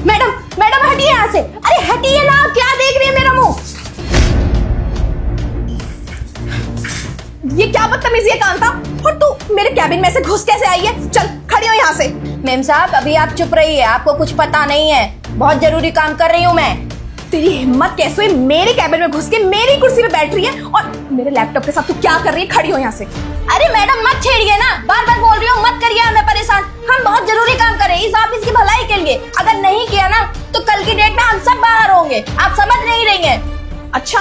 Madam madam हटिए यहाँ से, अरे हटिए ना, क्या देख रही है मेरा मुंह? ये क्या बदतमीजी है कांता, और तू मेरे कैबिन में से घुस कैसे आई है? चल खड़ी हो यहाँ से। मेम साहब अभी आप चुप रहिए, आपको कुछ पता नहीं है, बहुत जरूरी काम कर रही हूँ मैं। तेरी हिम्मत कैसे हुई मेरे कैबिन में घुस के मेरी कुर्सी पे बैठ रही है, और मेरे लैपटॉप के साथ तू क्या कर रही है? खड़ी हो यहाँ से। अरे मैडम मत छेड़िए ना, बार बार बोल रही हूँ, मत करिए हमें परेशान। हम बहुत जरूरी काम कर रहे हैं इस ऑफिस की भलाई के लिए, अगर नहीं किया ना तो कल की डेट में हम सब बाहर होंगे, आप समझ नहीं रही हैं। अच्छा,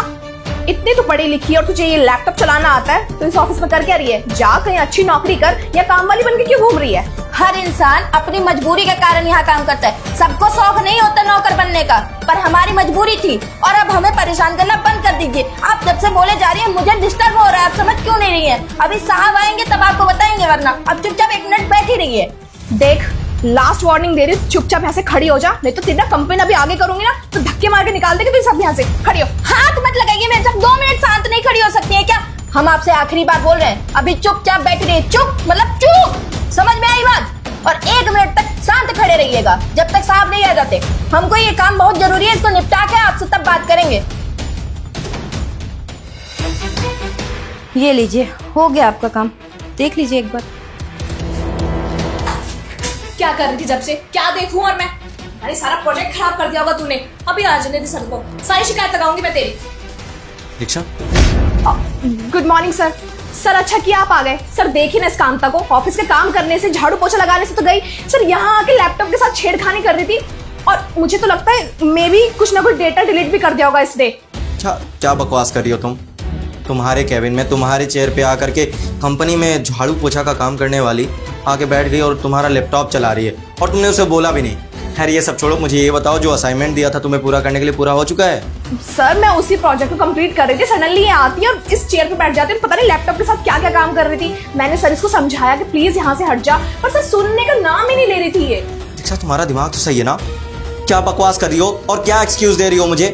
इतनी तो पढ़ी लिखी और तुझे ये लैपटॉप चलाना आता है, तो इस ऑफिस में कर क्या रही है? जा कहीं अच्छी नौकरी कर, या काम वाली बनके क्यों घूम रही है? हर इंसान अपनी मजबूरी के कारण यहाँ काम करता है, सबको शौक नहीं होता नौकर बनने का, पर हमारी मजबूरी थी और अब हमें परेशान करना बंद कर दीजिए। आप जब से बोले जा रही हैं मुझे डिस्टर्ब हो रहा है, आप समझ क्यों नहीं रही हैं? अभी साहब आएंगे तब आपको बताएंगे, वरना अब चुपचाप 1 मिनट बैठी रहिए। देख, लास्ट वार्निंग दे रही, चुपचाप यहाँ से खड़ी हो जा, नहीं तो तेरा कंप्लेन अभी आगे करूंगी ना तो धक्के मार के निकाल देगी। तू सब यहाँ से खड़ी हो। हाथ मत लगाइए मेरे साथ, 2 मिनट शांत नहीं खड़ी हो सकती है क्या? हम आपसे आखिरी बार बोल रहे हैं, अभी चुपचाप बैठी रहिए। चुप मतलब चुप, समझ में आई बात? और 1 मिनट तक शांत खड़े रहिएगा जब तक साहब नहीं आ जाते। हमको ये काम बहुत जरूरी है, इसको निपटा के आपसे तब बात करेंगे। ये लीजिए, हो गया आपका काम, देख लीजिए एक बार। क्या कर रही थी जब से? क्या देखूं और मैं? अरे सारा प्रोजेक्ट खराब कर दिया होगा तूने। अभी आ जाने दे सर को, सारी शिकायत लगाऊंगी मैं तेरी। दीक्षा, गुड मॉर्निंग सर। सर अच्छा किया आप आ गए। सर देखिए ना इस कांता को, ऑफिस के काम करने से, झाड़ू पोछा लगाने से तो गई, सर यहाँ आके लैपटॉप के साथ छेड़खानी कर रही थी, और मुझे तो लगता है मे भी कुछ ना कुछ डेटा डिलीट भी कर दिया होगा इसने। क्या बकवास कर रही हो तुम? तुम्हारे कैबिन में तुम्हारे चेयर पे आकर के कंपनी में झाड़ू पोछा का काम करने वाली आके बैठ गई और तुम्हारा लैपटॉप चला रही है, और तुमने उसे बोला भी नहीं। खैर ये सब छोड़ो, मुझे ये बताओ जो असाइनमेंट दिया था तुम्हें पूरा करने के लिए, पूरा हो चुका है? सर मैं उसी प्रोजेक्ट को कंप्लीट कर रही थी, सडनली ये आती है और इस चेयर पे बैठ जाती है, पता नहीं लैपटॉप के साथ क्या क्या काम कर रही थी। मैंने सर इसको समझाया कि प्लीज यहाँ से हट जा, पर सर सुनने का नाम ही नहीं ले रही थी ये। दीक्षा, तुम्हारा दिमाग तो सही है ना? क्या बकवास कर रही हो और क्या एक्सक्यूज दे रही हो मुझे?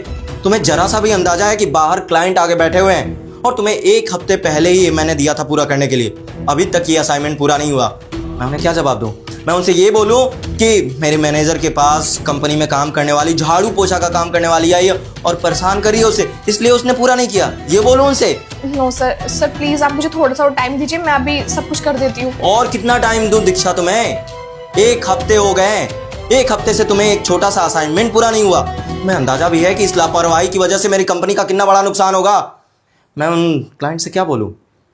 तुम्हें जरा सा भी अंदाजा है कि बाहर क्लाइंट आगे बैठे हुए हैं, और तुम्हें 1 हफ्ते पहले ही मैंने दिया था पूरा करने के लिए, अभी तक ये असाइनमेंट पूरा नहीं हुआ। मैं उन्हें क्या जवाब दूं? मैं उनसे ये बोलूं कि मेरे मैनेजर के पास कंपनी में काम करने वाली, झाड़ू पोछा का काम करने वाली आई और परेशान करी है उसे, इसलिए उसने पूरा नहीं किया, ये बोलूं उनसे? नो सर, सर प्लीज आप मुझे थोड़ा सा और टाइम दीजिए, मैं अभी सब कुछ कर देती हूँ। और कितना टाइम दूं दीक्षा तुम्हें? 1 हफ्ते हो गए, 1 हफ्ते से तुम्हें एक छोटा सा असाइनमेंट पूरा नहीं हुआ। तुम्हें अंदाजा भी है कि इस लापरवाही की वजह से मेरी कंपनी का कितना बड़ा नुकसान होगा। मैं उन क्लाइंट से क्या बोलूं,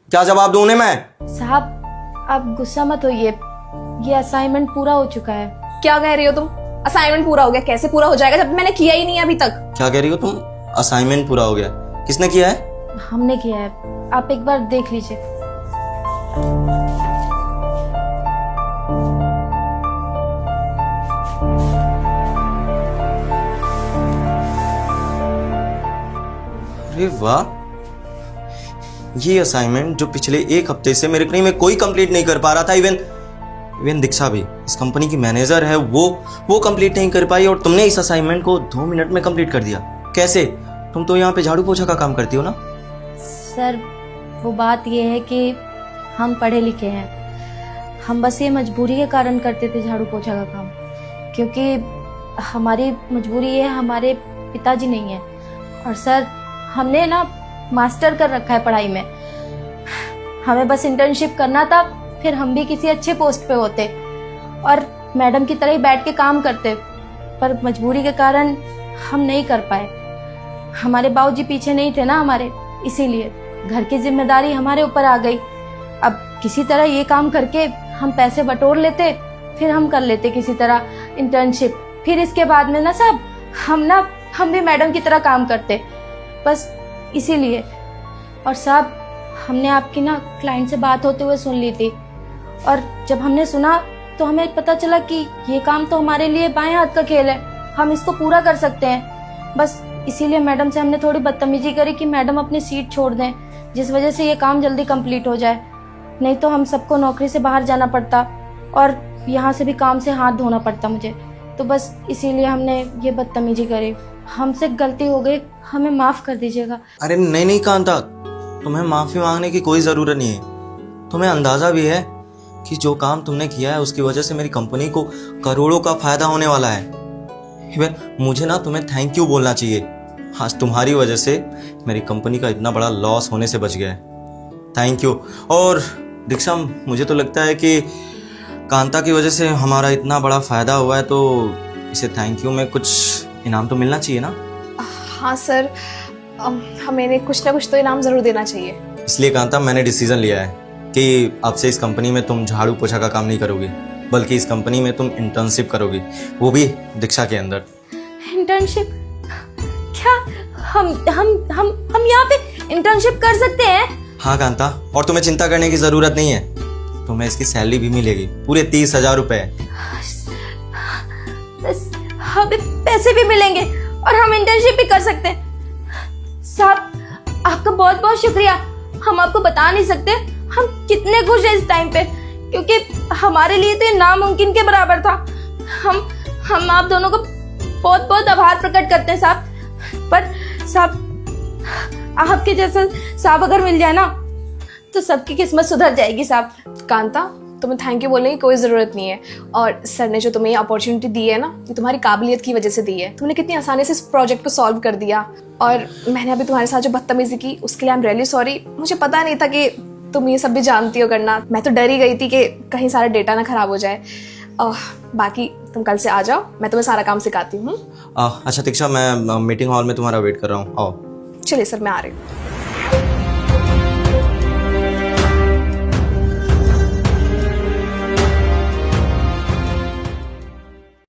क्या जवाब दूं उन्हें मैं? साहब आप गुस्सा मत होइए, ये असाइनमेंट पूरा हो चुका है। क्या कह रही हो तुम? असाइनमेंट पूरा हो गया? कैसे पूरा हो जाएगा जब मैंने किया ही नहीं अभी तक? क्या कह रही हो तुम? असाइनमेंट पूरा हो गया? किसने किया है? हमने किया है, आप एक बार देख लीजिए। अरे वाह, ये असाइनमेंट जो पिछले 1 हफ्ते से मेरे में कोई कंप्लीट नहीं कर पा रहा था, इवन दीक्षा भी, इस कंपनी की मैनेजर है, वो कंप्लीट नहीं कर पाई, और तुमने इस असाइनमेंट को 2 मिनट में कंप्लीट कर दिया। कैसे? तुम तो यहाँ पे झाड़ू पोछा का काम करती हो ना? सर वो बात ये है कि हम पढ़े लिखे हैं, हम बस ये मजबूरी के कारण करते थे झाड़ू पोछा का काम, क्योंकि हमारी मजबूरी ये है, हमारे पिताजी नहीं है, और सर हमने ना मास्टर कर रखा है पढ़ाई में, हमें बस इंटर्नशिप करना था, फिर हम भी किसी अच्छे पोस्ट पे होते और मैडम की तरह ही बैठ के काम करते, पर मजबूरी के कारण हम नहीं कर पाए। हमारे बाबूजी पीछे नहीं थे ना हमारे, इसीलिए घर की जिम्मेदारी हमारे ऊपर आ गई। अब किसी तरह ये काम करके हम पैसे बटोर लेते, फिर हम कर लेते किसी तरह इंटर्नशिप, फिर इसके बाद में ना साहब हम भी मैडम की तरह काम करते, बस इसीलिए। और साहब हमने आपकी ना क्लाइंट से बात होते हुए सुन ली थी, और जब हमने सुना तो हमें पता चला कि ये काम तो हमारे लिए बाएं हाथ का खेल है, हम इसको पूरा कर सकते हैं। बस इसीलिए मैडम से हमने थोड़ी बदतमीजी करी कि मैडम अपनी सीट छोड़ दें, जिस वजह से ये काम जल्दी कंप्लीट हो जाए, नहीं तो हम सबको नौकरी से बाहर जाना पड़ता और यहाँ से भी काम से हाथ धोना पड़ता मुझे। तो बस इसीलिए हमने ये बदतमीजी करी, हमसे गलती हो गई, हमें माफ कर दीजिएगा। अरे नहीं कांता, तुम्हें माफी मांगने की कोई जरूरत नहीं है। तुम्हें अंदाजा भी है कि जो काम तुमने किया है उसकी वजह से मेरी कंपनी को करोड़ों का फायदा होने वाला है, इवन मुझे ना तुम्हें थैंक यू बोलना चाहिए। आज तुम्हारी वजह से मेरी कंपनी का इतना बड़ा लॉस होने से बच गया है। Thank you. और दीक्षा, मुझे तो लगता है कि कांता की वजह से हमारा इतना बड़ा फ़ायदा हुआ है, तो इसे थैंक यू में कुछ इनाम तो मिलना चाहिए ना। हाँ सर, हमें इन्हें कुछ ना कुछ तो इनाम ज़रूर देना चाहिए। इसलिए कांता, मैंने डिसीजन लिया है कि अब से इस कंपनी में तुम झाड़ू पोछा का काम नहीं करोगी, बल्कि इस कंपनी में तुम इंटर्नशिप करोगी, वो भी दीक्षा के अंदर। इंटर्नशिप? क्या हम यहाँ पे इंटर्नशिप कर सकते हैं? हाँ कांता, और तुम्हें चिंता करने की ज़रूरत नहीं है, तुम्हें इसकी सैलरी भी मिलेगी, पूरे 30,000 रुपये। हमें पैसे भी मिलेंगे और हम इंटर्नशिप भी कर सकते हैं। साहब, आपका बहुत बहुत शुक्रिया। हम आपको बता नहीं सकते हम कितने खुश हैं इस टाइम पे, क्योंकि हमारे लिए तो ये नामुमकिन के बराबर था। हम आप दोनों को बहुत बहुत आभार प्रकट करते हैं साहब। पर साहब, आपके जैसा साहब अगर मिल जाए ना तो सबकी किस्मत सुधर जाएगी साहब। कांता, तुम्हें थैंक यू बोलने की कोई ज़रूरत नहीं है। और सर ने जो तुम्हें ये अपॉर्चुनिटी दी है ना, ये तुम्हारी काबिलियत की वजह से दी है। तुमने कितनी आसानी से इस प्रोजेक्ट को सॉल्व कर दिया। और मैंने अभी तुम्हारे साथ जो बदतमीजी की उसके लिए आई एम रियली सॉरी। मुझे पता नहीं था कि तुम ये सब भी जानती हो करना। मैं तो डर ही गई थी कि कहीं सारा डेटा ना खराब हो जाए। बाकी तुम कल से आ जाओ, मैं तुम्हें सारा काम सिखाती हूँ। अच्छा दीक्षा, मैं मीटिंग हॉल में तुम्हारा वेट कर रहा हूँ, आओ। चलिए सर, मैं आ रही हूँ।